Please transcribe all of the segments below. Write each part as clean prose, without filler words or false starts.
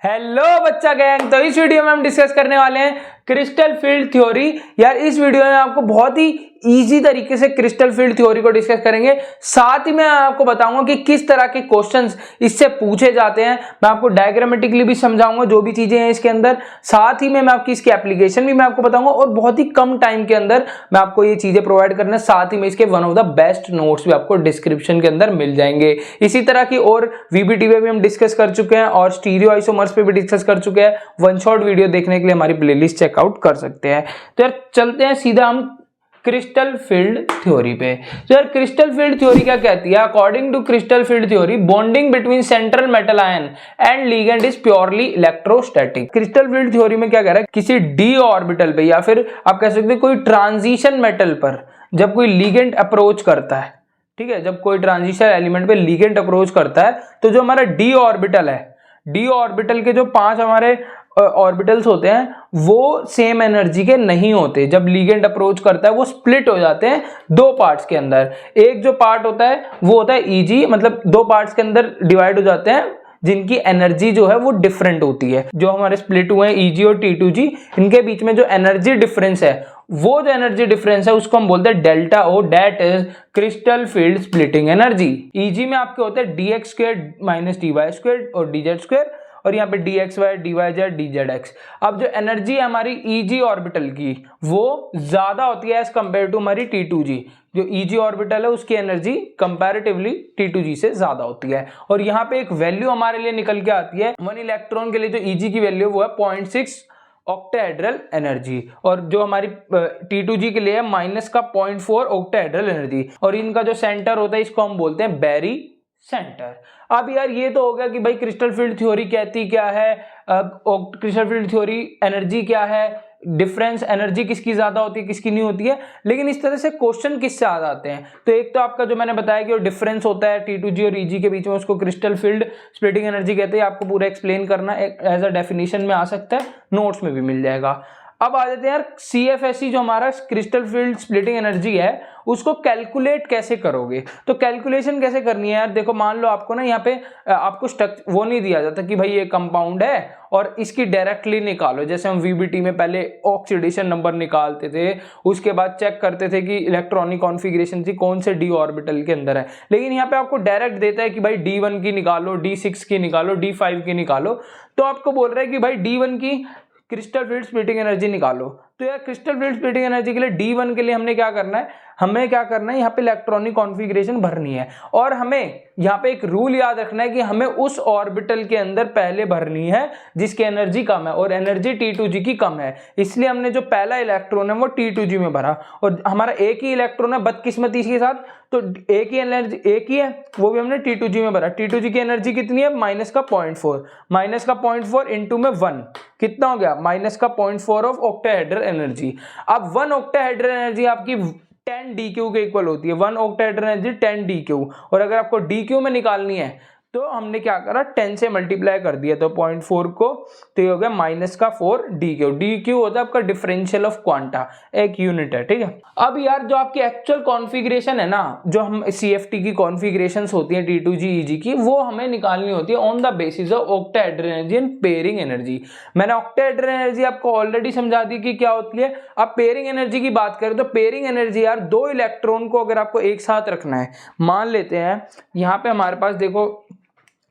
Hello बच्चा gang. तो इस वीडियो में हम डिस्कस करने वाले हैं क्रिस्टल फील्ड थ्योरी। यार इस वीडियो में आपको बहुत ही इजी तरीके से क्रिस्टल फील्ड थ्योरी को डिस्कस करेंगे। साथ ही मैं आपको बताऊंगा कि किस तरह के क्वेश्चंस इससे पूछे जाते हैं। मैं आपको डायग्रामेटिकली भी समझाऊंगा जो भी चीजें हैं इसके अंदर। साथ ही में मैं आपकी इसकी एप्लीकेशन भी मैं आपको बताऊंगा और बहुत ही कम टाइम के अंदर मैं आपको ये चीजें प्रोवाइड करना। साथ ही में इसके one of the best notes भी आपको डिस्क्रिप्शन के अंदर मिल जाएंगे। इसी तरह की और वीबीटी पे भी हम डिस्कस कर चुके हैं और स्टीरियो आइसोमर्स पे भी डिस्कस कर चुके हैं। वन शॉट वीडियो देखने के लिए हमारी प्लेलिस्ट चेकआउट कर सकते हैं। तो यार चलते हैं सीधा हम क्रिस्टल फील्ड थ्योरी पे। तो यार क्रिस्टल फील्ड थ्योरी क्या कहती है? According to crystal field theory, bonding between central metal ion and ligand is purely electrostatic. Crystal field theory में क्या कह रहा है, किसी डी ऑर्बिटल पे या फिर आप कह सकते हैं कोई ट्रांजिशन मेटल पर जब कोई लिगेंड अप्रोच करता है, ठीक है, जब कोई ट्रांजिशन एलिमेंट पे लिगेंड अप्रोच करता है तो जो हमारा डी ऑर्बिटल है, डी ऑर्बिटल के जो 5 हमारे ऑर्बिटल्स होते हैं वो सेम एनर्जी के नहीं होते। जब लिगेंड अप्रोच करता है वो स्प्लिट हो जाते हैं 2 पार्ट्स के अंदर। एक जो पार्ट होता है वो होता है ईजी, मतलब 2 पार्ट्स के अंदर डिवाइड हो जाते हैं जिनकी एनर्जी जो है वो डिफरेंट होती है। जो हमारे स्प्लिट हुए हैं ईजी और T2G, इनके बीच में जो एनर्जी डिफरेंस है, वो जो एनर्जी डिफरेंस है उसको हम बोलते हैं delta O, that is crystal field splitting energy. Eg में आपके होते हैं dx² - dy² और dz², और यहाँ पे dxy, dyz, dzx। अब जो एनर्जी है हमारी ईजी ऑर्बिटल की वो ज्यादा होती है एज कंपेयर टू हमारी T2G। जो ईजी ऑर्बिटल है उसकी एनर्जी कंपैरेटिवली T2G से ज्यादा होती है। और यहाँ पे एक वैल्यू हमारे लिए निकल के आती है 1 इलेक्ट्रॉन के लिए। जो ईजी की वैल्यू वो है 0.6 ऑक्टाहेड्रल एनर्जी, और जो हमारी T2G के लिए है -0.4 ऑक्टाहेड्रल एनर्जी। और इनका जो सेंटर होता है इसको हम बोलते हैं बैरी सेंटर। अब यार ये तो हो गया कि भाई क्रिस्टल फील्ड थ्योरी कहती क्या है, क्रिस्टल फील्ड थ्योरी एनर्जी क्या है, डिफरेंस एनर्जी किसकी ज्यादा होती है किसकी नहीं होती है। लेकिन इस तरह से क्वेश्चन किससे आ जाते हैं? तो एक तो आपका जो मैंने बताया कि डिफरेंस होता है T2G और EG के बीच में, उसको क्रिस्टल फील्ड स्प्लिटिंग एनर्जी कहते हैं। आपको पूरा एक्सप्लेन करना एज अ डेफिनेशन में आ सकता है, नोट्स में भी मिल जाएगा। अब आ जाते हैं यार CFSE, जो हमारा क्रिस्टल फील्ड स्प्लिटिंग एनर्जी है उसको कैलकुलेट कैसे करोगे। तो कैलकुलेशन कैसे करनी है यार, देखो मान लो आपको ना यहाँ पे आपको स्ट्रक्चर वो नहीं दिया जाता कि भाई ये कंपाउंड है और इसकी डायरेक्टली निकालो। जैसे हम VBT में पहले ऑक्सीडेशन नंबर निकालते थे, उसके बाद चेक करते थे कि इलेक्ट्रॉनिक कॉन्फ़िगरेशन थी कौन से डी ऑर्बिटल के अंदर है। लेकिन यहाँ पे आपको डायरेक्ट देता है कि भाई D1 की निकालो, D6 की निकालो, D5 की निकालो। तो आपको बोल रहा है कि भाई D1 की क्रिस्टल फील्ड स्प्लिटिंग एनर्जी निकालो। तो यार क्रिस्टल फील्ड स्प्लिटिंग एनर्जी के लिए D1 के लिए हमने क्या करना है, हमें क्या करना है, यहाँ पे इलेक्ट्रॉनिक कॉन्फ़िगरेशन भरनी है। और हमें यहाँ पे एक रूल याद रखना है कि हमें उस ऑर्बिटल के अंदर पहले भरनी है जिसकी एनर्जी कम है, और एनर्जी T2G की कम है। इसलिए हमने जो पहला इलेक्ट्रॉन है वो T2G में भरा, और हमारा एक ही इलेक्ट्रॉन है बदकिस्मती के साथ, तो एक ही एनर्जी एक ही है, वो भी हमने T2G में भरा। T2G की एनर्जी कितनी है, -0.4, -0.4 इंटू में 1 कितना हो गया, -0.4 ऑफ ऑक्टाहेड्रल एनर्जी। अब 1 ऑक्टाहेड्रल एनर्जी आपकी 10 DQ के इक्वल होती है। 1 ऑक्टाहेड्रल एनर्जी 10 DQ, और अगर आपको DQ में निकालनी है तो हमने क्या करा, 10 से मल्टीप्लाई कर दिया, तो 0.4 को, तो ये हो गया -4 DQ। DQ होता है आपका डिफरेंशियल ऑफ क्वांटा, एक यूनिट है, ठीक है। अब यार जो आपकी एक्चुअल कॉन्फ़िगरेशन है ना, जो हम CFT की कॉन्फ़िगरेशंस होती हैं T2G EG की, वो हमें निकालनी होती है on the basis of octahedral energy and pairing energy. मैंने ऑक्टाहेड्रल एनर्जी आपको ऑलरेडी समझा दी कि क्या होती है। अब पेयरिंग एनर्जी की बात करें तो पेयरिंग एनर्जी यार 2 इलेक्ट्रॉन को अगर आपको एक साथ रखना है, मान लेते हैं यहाँ पे हमारे पास देखो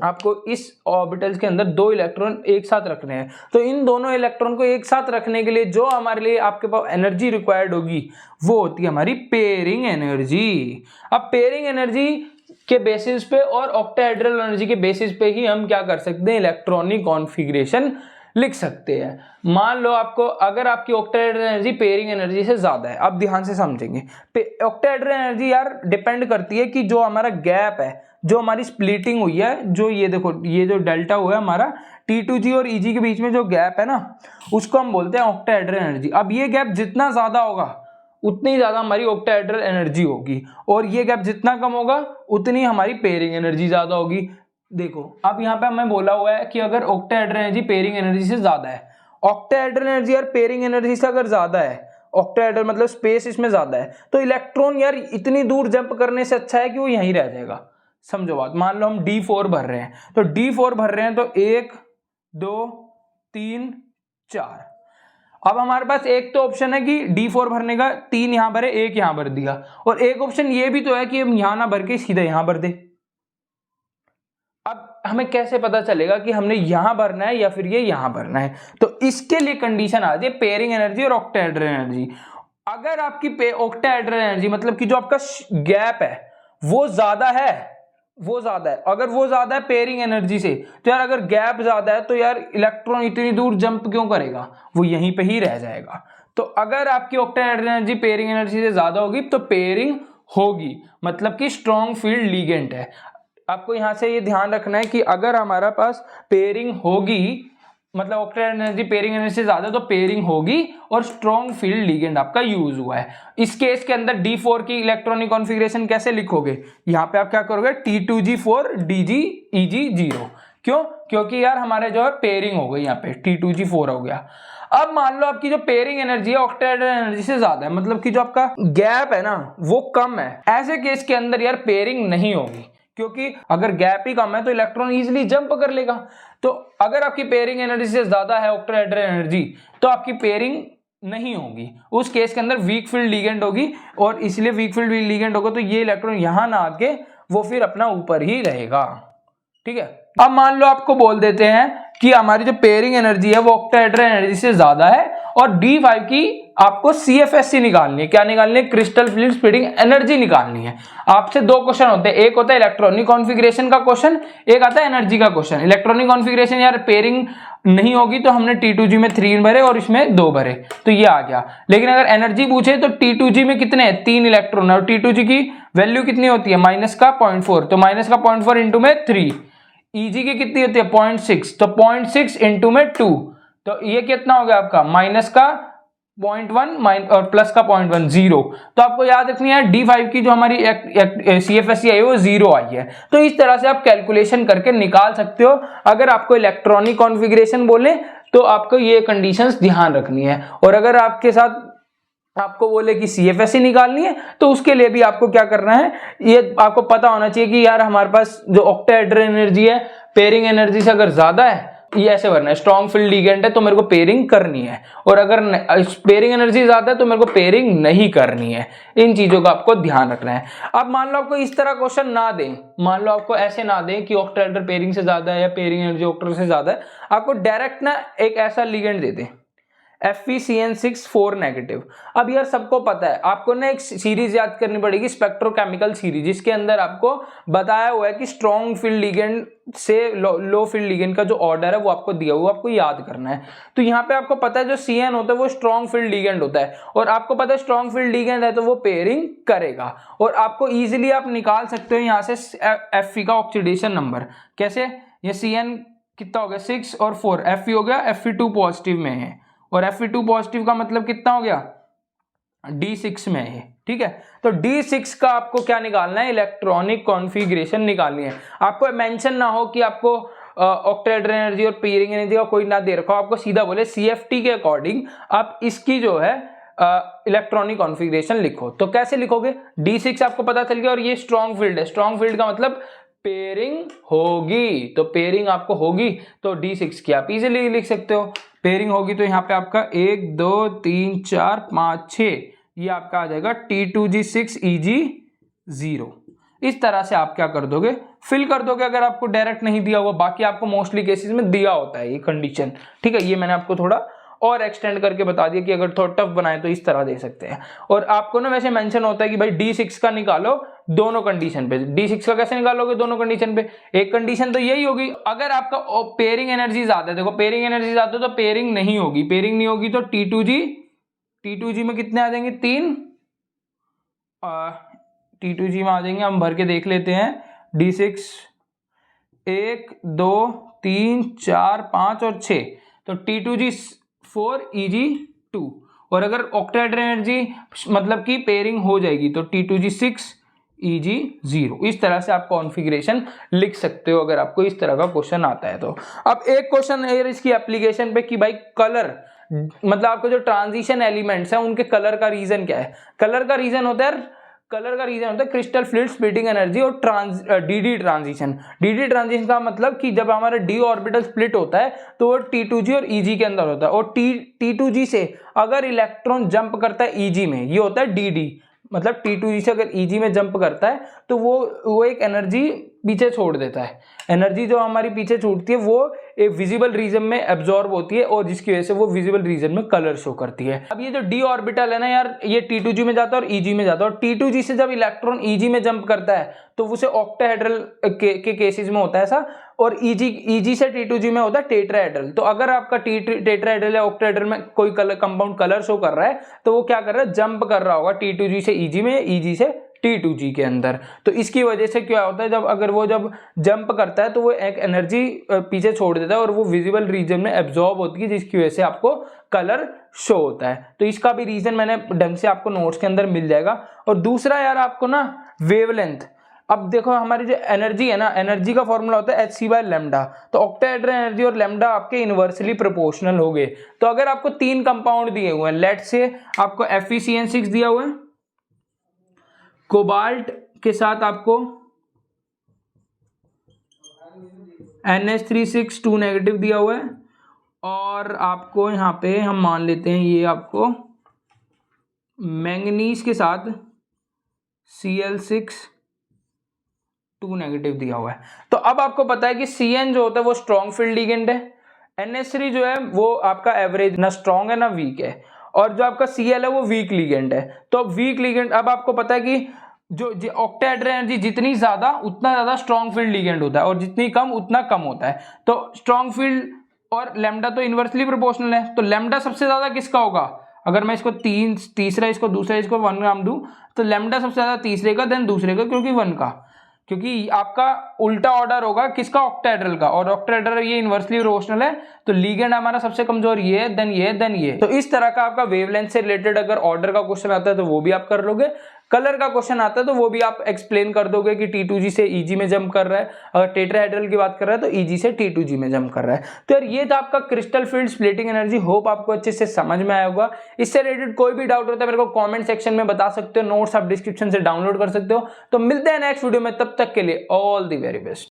आपको इस ऑर्बिटल्स के अंदर 2 इलेक्ट्रॉन एक साथ रखने हैं, तो इन दोनों इलेक्ट्रॉन को एक साथ रखने के लिए जो हमारे लिए आपके पास एनर्जी रिक्वायर्ड होगी वो होती है हमारी पेयरिंग एनर्जी। अब पेयरिंग एनर्जी के बेसिस पे और ऑक्टाहेड्रल एनर्जी के बेसिस पे ही हम क्या कर सकते हैं, इलेक्ट्रॉनिक कॉन्फ़िगरेशन लिख सकते हैं। मान लो आपको अगर आपकी ऑक्टाहेड्रल एनर्जी पेयरिंग एनर्जी से ज्यादा है, अब ध्यान से समझेंगे। ऑक्टाहेड्रल एनर्जी यार डिपेंड करती है कि जो हमारा गैप है, जो हमारी स्प्लिटिंग हुई है, जो ये देखो ये जो डेल्टा हुआ है हमारा T2G और EG के बीच में जो गैप है ना, उसको हम बोलते हैं ऑक्टाहेड्रल एनर्जी। अब ये गैप जितना ज्यादा होगा उतनी ज्यादा हमारी ऑक्टाहेड्रल एनर्जी होगी, और ये गैप जितना कम होगा उतनी हमारी पेयरिंग एनर्जी ज्यादा होगी। देखो अब यहाँ पे हमें बोला हुआ है कि अगर ऑक्टाहेड्रल एनर्जी पेयरिंग एनर्जी से ज्यादा है, ऑक्टाहेड्रल एनर्जी यार पेयरिंग एनर्जी से अगर ज्यादा है, ऑक्टाहेड्रल मतलब स्पेस इसमें ज्यादा है, तो इलेक्ट्रॉन यार इतनी दूर जंप करने से अच्छा है कि वो यहीं रह जाएगा। समझो बात, मान लो हम D4 भर रहे हैं, तो D4 भर रहे हैं तो 1 2 3 4। अब हमारे पास एक तो ऑप्शन है कि D4 भरने का, 3 यहां भरे, 1 यहां भर दिया, और एक ऑप्शन ये भी तो है कि हम यहां ना भर के सीधा यहां भर दे। अब हमें कैसे पता चलेगा कि हमने यहां भरना है या फिर ये यहां भरना है? तो इसके लिए कंडीशन आ जाए पेयरिंग एनर्जी और ऑक्टाहेड्रल एनर्जी। अगर आपकी ऑक्टाहेड्रल एनर्जी मतलब कि जो आपका गैप है वो ज्यादा है, अगर वो ज्यादा है पेयरिंग एनर्जी से, तो यार अगर गैप ज्यादा है तो यार इलेक्ट्रॉन इतनी दूर जंप क्यों करेगा, वो यहीं पे ही रह जाएगा। तो अगर आपकी ऑक्टाहेड्रल एनर्जी पेयरिंग एनर्जी से ज्यादा होगी तो पेयरिंग होगी, मतलब कि स्ट्रॉन्ग फील्ड लिगेंड है। आपको यहां से ये ध्यान रखना है कि अगर हमारा पास पेयरिंग होगी, मतलब ऑक्टाहेड्रल एनर्जी पेयरिंग एनर्जी से ज्यादा, तो पेयरिंग होगी और स्ट्रॉन्ग फील्ड लिगेंड आपका यूज हुआ है। इस केस के अंदर D4 की इलेक्ट्रॉनिक कॉन्फ़िगरेशन कैसे लिखोगे? यहां पे आप क्या करोगे, T2G4 DgEg0। क्यों? क्योंकि यार हमारे जो है पेयरिंग हो गई, यहाँ पे T2G4 हो गया। अब मान लो आपकी जो पेयरिंग एनर्जी है ऑक्टाहेड्रल एनर्जी से ज्यादा है, मतलब कि जो आपका गैप है ना वो कम है, ऐसे केस के अंदर यार पेयरिंग नहीं होगी, क्योंकि अगर गैप ही कम है तो इलेक्ट्रॉन इजीली जंप कर लेगा। तो अगर आपकी पेयरिंग एनर्जी से ज्यादा है ऑक्टाहेड्रल एनर्जी, तो आपकी पेयरिंग नहीं होगी, उस केस के अंदर वीक फील्ड लिगेंड होगी, और इसलिए वीक फील्ड लिगेंड होगा तो ये इलेक्ट्रॉन यहां ना आके वो फिर अपना ऊपर ही रहेगा। ठीक है, अब मान लो आपको बोल देते हैं कि हमारी जो पेयरिंग एनर्जी है वो ऑक्टाहेड्रल एनर्जी से ज्यादा है और D5 की आपको CFSE निकालनी है। क्या निकालनी है? क्रिस्टल फील्ड स्प्लिटिंग एनर्जी निकालनी है। आपसे दो क्वेश्चन होते हैं, एक होता है इलेक्ट्रॉनिक कॉन्फ़िगरेशन का क्वेश्चन, एक आता है एनर्जी का क्वेश्चन। इलेक्ट्रॉनिक कॉन्फ़िगरेशन यार पेयरिंग नहीं होगी तो हमने T2G में 3 भरे और इसमें 2 भरे, तो ये आ गया। लेकिन अगर एनर्जी पूछे तो T2G में कितने हैं? 3 इलेक्ट्रॉन, और T2G की वैल्यू कितनी होती है? -0.4, तो -0.4 इंटू में 3। Eg की कितनी होती है? 0.6, तो 0.6 इंटू में 2, तो ये कितना हो गया आपका? -0.1 और +0.1, 0। तो आपको याद रखनी है D5 की जो हमारी CFSE आई है वो 0 आई है। तो इस तरह से आप कैलकुलेशन करके निकाल सकते हो। अगर आपको इलेक्ट्रॉनिक कॉन्फ़िगरेशन बोले तो आपको ये कंडीशंस ध्यान रखनी है, और अगर आपके साथ आपको बोले कि CFSE निकालनी है तो उसके लिए भी आपको क्या करना है, ये आपको पता होना चाहिए कि यार हमारे पास जो ऑक्टाहेड्रल एनर्जी है पेयरिंग एनर्जी से अगर ज्यादा है, ये ऐसे भरना है, स्ट्रॉन्ग फील्ड लिगेंड है तो मेरे को पेयरिंग करनी है, और अगर पेयरिंग एनर्जी ज्यादा है तो मेरे को पेयरिंग नहीं करनी है। इन चीजों का आपको ध्यान रखना है। अब मान लो आपको इस तरह क्वेश्चन ना दें, मान लो आपको ऐसे ना दें कि ऑक्टाहेड्रल पेयरिंग से ज्यादा है या पेयरिंग एनर्जी ऑक्टाहेड्रल से ज्यादा है, आपको डायरेक्ट ना एक ऐसा लिगेंड दे दें FeCN6 4 नेगेटिव। अब यार सबको पता है, आपको ना एक सीरीज याद करनी पड़ेगी, स्पेक्ट्रोकेमिकल सीरीज, जिसके अंदर आपको बताया हुआ है कि स्ट्रॉन्ग फील्ड लिगेंड से लो फील्ड लिगेंड का जो ऑर्डर है वो आपको दिया हुआ, आपको याद करना है। तो यहाँ पे आपको पता है जो CN होता है वो स्ट्रॉन्ग फील्ड लिगेंड होता है, और आपको पता है स्ट्रॉन्ग फील्ड लिगेंड है तो वो पेयरिंग करेगा, और आपको इजीली आप निकाल सकते हो यहाँ से Fe का ऑक्सीडेशन नंबर। कैसे? ये CN कितना हो गया? 6 और 4, Fe हो गया, Fe2 पॉजिटिव में है, और Fe2 पॉजिटिव का मतलब कितना हो गया? D6 में है। ठीक है, तो D6 का आपको क्या निकालना है? इलेक्ट्रॉनिक कॉन्फ़िगरेशन निकालनी है। आपको मेंशन ना हो कि आपको ऑक्टाहेड्रल एनर्जी और पेयरिंग एनर्जी का कोई ना दे रखा हो, आपको सीधा बोले CFT के अकॉर्डिंग आप इसकी जो है इलेक्ट्रॉनिक कॉन्फ़िगरेशन लिखो। तो कैसे लिखोगे? D6 आपको पता चल गया, और ये स्ट्रॉन्ग फील्ड है, स्ट्रॉन्ग फील्ड का मतलब पेयरिंग होगी, तो पेयरिंग आपको होगी तो D6 की आप इजीली लिख सकते हो। पेयरिंग होगी तो यहाँ पे आपका 1 2 3 4 5 6, ये आपका आ जाएगा T2G6 Eg0। इस तरह से आप क्या कर दोगे? फिल कर दोगे, अगर आपको डायरेक्ट नहीं दिया हुआ। बाकी आपको मोस्टली केसेस में दिया होता है ये कंडीशन। ठीक है, ये मैंने आपको थोड़ा और एक्सटेंड करके बता दिया कि अगर थोड़ा टफ बनाए तो इस तरह दे सकते हैं। और आपको ना वैसे मेंशन होता है कि भाई D6 का निकालो दोनों कंडीशन पे। D6 का कैसे निकालोगे दोनों कंडीशन पे? एक कंडीशन तो यही होगी, अगर आपका पेयरिंग एनर्जी ज्यादा है, देखो पेयरिंग एनर्जी ज्यादा है तो पेयरिंग नहीं होगी, पेयरिंग नहीं होगी तो T2G में कितने आ जाएंगे? 3 T2G में आ जाएंगे, हम भर के देख लेते हैं। D6 1 2 3 4 5 और 6, तो T2G4 Eg2, और अगर ऑक्टाहेड्रल एनर्जी मतलब कि पेयरिंग हो जाएगी तो T2G6 Eg0। इस तरह से आप कॉन्फ़िगरेशन लिख सकते हो अगर आपको इस तरह का क्वेश्चन आता है तो। अब एक क्वेश्चन है इसकी एप्लीकेशन पे कि भाई कलर, मतलब आपको जो ट्रांजिशन एलिमेंट्स हैं उनके कलर का रीजन क्या है? कलर का रीजन होता है कलर का रीजन होता है क्रिस्टल फ्लूइड स्प्लिटिंग एनर्जी और डी ट्रांजिशन। डी ट्रांजिशन का मतलब कि जब हमारा डी ऑर्बिटल स्प्लिट होता है तो वो T2G और EG के अंदर होता है, और T2G से अगर इलेक्ट्रॉन जंप करता है EG में, ये होता है DD, मतलब T2G से अगर EG में जंप करता है तो वो एक एनर्जी पीछे छोड़ देता है। एनर्जी जो हमारी पीछे छूटती है वो एक विजिबल रीजन में एब्जॉर्ब होती है और जिसकी वजह से वो विजिबल रीजन में कलर शो करती है। अब ये जो डी ऑर्बिटल है ना यार, ये T2G में जाता है और EG में जाता है, और T2G से जब इलेक्ट्रॉन EG में जंप करता है तो उसे ऑक्टाहेड्रल के केसेस में होता है ऐसा, और EG से T2G में होता है टेट्राहेड्रल। तो अगर आपका टेट्राहेड्रल या ऑक्टाहेड्रल में कोई कंपाउंड कलर शो कर रहा है तो वो क्या कर रहा है, जंप कर रहा होगा T2G से EG में, EG से T2G के अंदर। तो इसकी वजह से क्या होता है, जब जंप करता है तो वो एक एनर्जी पीछे छोड़ देता है और वो विजिबल रीजन में एब्जॉर्ब होती है, जिसकी वजह से आपको कलर शो होता है। तो इसका भी रीजन मैंने ढंग से आपको नोट्स के अंदर मिल जाएगा। और दूसरा यार आपको ना वेवलेंथ, अब देखो हमारी जो एनर्जी है ना, एनर्जी का फॉर्मूला होता है hc/λ। तो ऑक्टाहेड्रल एनर्जी और लैम्डा आपके इनवर्सली प्रोपोर्शनल हो गए। तो अगर आपको 3 कंपाउंड दिए हुए हैं, लेट से आपको FeCN6 दिया हुआ है, कोबाल्ट के साथ आपको NH3 2 नेगेटिव दिया हुआ है, और आपको यहाँ पे हम मान लेते हैं ये आपको मैंगनीज के साथ Cl6 2 नेगेटिव दिया हुआ है। तो अब आपको पता है कि Cn जो होता है वो स्ट्रॉन्ग फील्ड लिगेंड है, NH3 जो है वो आपका एवरेज, ना स्ट्रॉन्ग है ना वीक है, और जो आपका Cl है वो वीक लिगेंड है। तो वीक लिगेंड, अब आपको पता है कि जो ऑक्टाहेड्रल एनर्जी जितनी ज्यादा उतना ज्यादा स्ट्रॉन्ग फील्ड लिगेंड होता है, और जितनी कम उतना कम होता है। तो स्ट्रॉन्ग फील्ड और लैम्डा तो इनवर्सली प्रोपोर्शनल है, तो लैम्डा सबसे ज्यादा किसका होगा, अगर मैं इसको तीसरा इसको दूसरा इसको 1 ग्राम दूं तो लैम्डा सबसे ज्यादा तीसरे का, देन दूसरे का, क्योंकि 1 का, क्योंकि आपका उल्टा ऑर्डर होगा किसका, ऑक्टाहेड्रल का, और ऑक्टाहेड्रल ये इनवर्सली प्रोपोर्शनल है, तो लिगेंड हमारा सबसे कमजोर ये है, देन ये, देन ये। तो इस तरह का आपका वेवलेंथ से रिलेटेड अगर ऑर्डर का क्वेश्चन आता है तो वो भी आप कर लोगे, कलर का क्वेश्चन आता है तो वो भी आप एक्सप्लेन कर दोगे कि T2G से EG में जंप कर रहा है, अगर टेट्राहेड्रल की बात कर रहा है तो EG से T2G में जंप कर रहा है। तो यार ये था आपका crystal field splitting energy, hope आपको अच्छे से समझ में आया होगा। इससे रिलेटेड कोई भी डाउट होता है मेरे को कमेंट सेक्शन में बता सकते हो, नोट्स आप डिस्क्रिप्शन से डाउनलोड कर सकते हो। तो मिलते हैं नेक्स्ट वीडियो में, तब तक के लिए ऑल द वेरी बेस्ट।